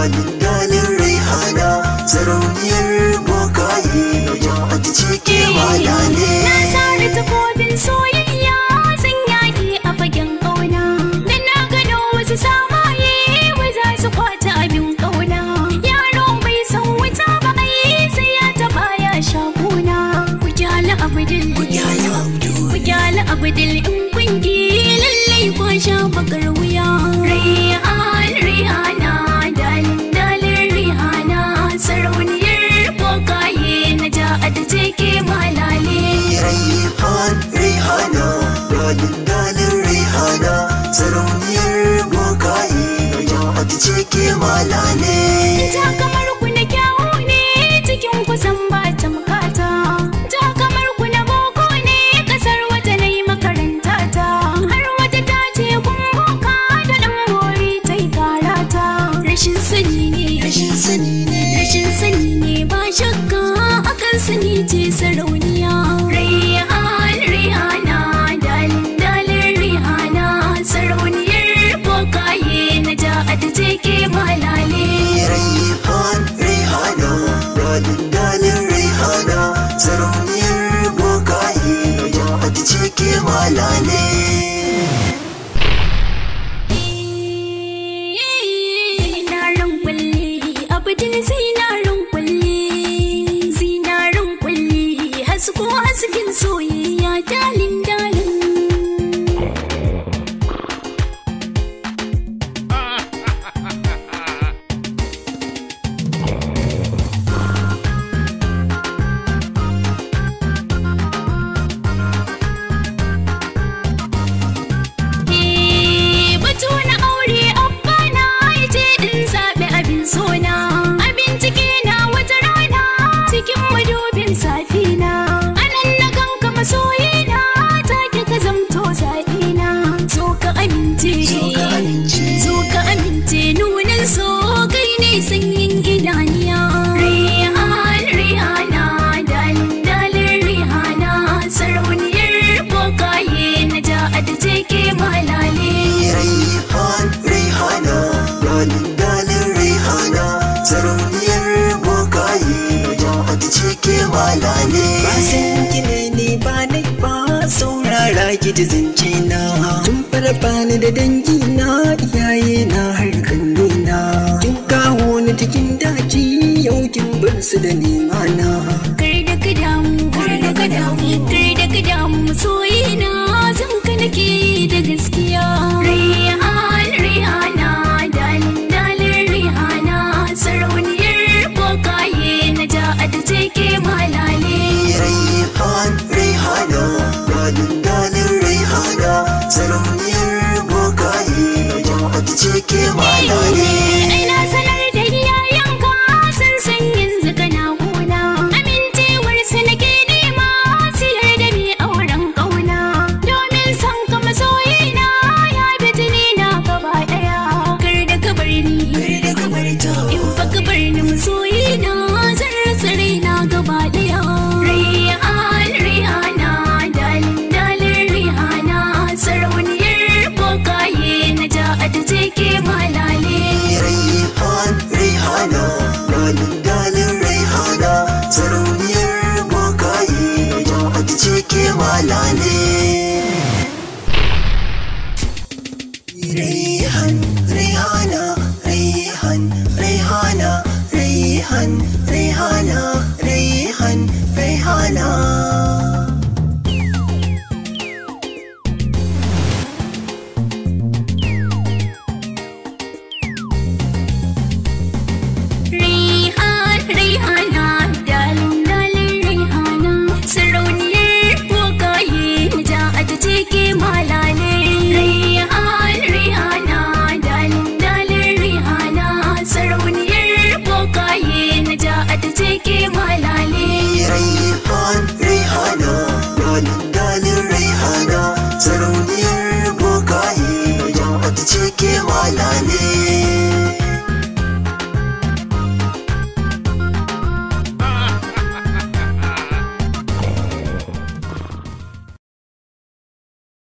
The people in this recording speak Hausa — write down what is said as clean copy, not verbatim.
dalin dalin raihana, sarauniyar bokaye Naja'atu ce ke malale. Na sare takobin soyayya zan yaki a fagen ƙauna, da na gano wasu samaye wai za su kwata abin ƙauna. Yaro bai san wuta ba ai sai ya taɓa ya sha kuna. Ku gyala abdul, ku gyala abdul in kungi lallai kwa sha bakar wuya. Rihana, dalin dalin rihana, sarauniyar bokaye Naja'atu ce ke malale. Rihana, dalin dalin rihana, sarauniyar bokaye Naja'atu ce ke malale. Ta kamar ku na kyawu ne cikin kusan ba ta mukata, ta kamar ku na boko ne kasar wata na yi makaranta ta, har wata ta ce kun boka da ɗan bori ta yi karata. Rashin sani ne ba shakka akan sani ce sarauniya. Rihana, dalin dalin rihana, sarauniyar bokaye Naja'atu ce ke malale. Rihana, dalin dalin rihana, sarauniyar bokaye Naja'atu ce ke malale. Zinarin kwalli, abdul zinarin kwalli, zinarin kwalli, hasko hasken soyayya dalin dalin. Batu na aure abba na yace in zaɓi abin sona, abin ciki na wata rana cikin madubin safina. Anan na ganka masoyina take ka zamto zaɓina. Zo ka amince nunan so kai ne sanyin idaniya. Rihana, dalin dalin rihana, sarauniyar bokaye Naja'atu ce ke malale. Rihana, dalin dalin rihana, sarauniyar bokaye Naja'atu ce ke malale. Ba san ki ne ba nai ba, saurara ki ji zance na. Tun farfa ni da dangi na, iyaye na har kannina. Kin kawo ni cikin daji, yau kin bar su da nema na. Kar da ka damu soyina zan ka nake da gaskiya. Rihana, dalin dalin rihana, sarauniyar bokaye Naja'atu ce ke malale. Rihana, dalin dalin rihana, sarauniyar bokaye Naja'atu ce ke malale. Ai na sanar da iyayenka sun san yanzu kana gona, amintewar su nake nema siyar da ni auren ƙauna. Domin san ka masoyina ya bi jini na gaba ɗaya. Kar da ka bar ni, in fa ka bar ni masoyina zan rasa raina gaba ɗaya. Rihana, dalin dalin rihana, sarauniyar bokaye Naja'atu ce ke malale. Rihana, dalin dalin rihana, sarauniyar bokaye Naja'atu ce ke malale. Rihana, Rihana. Rihana, dalin dalin rihana, sarauniyar bokaye Naja'atu ce ke malale. Rihana, dalin dalin rihana, sarauniyar bokaye Naja'atu ce ke malale. Rihana, dalin dalin rihana, sarauniyar bokaye Naja'atu ce ke malale.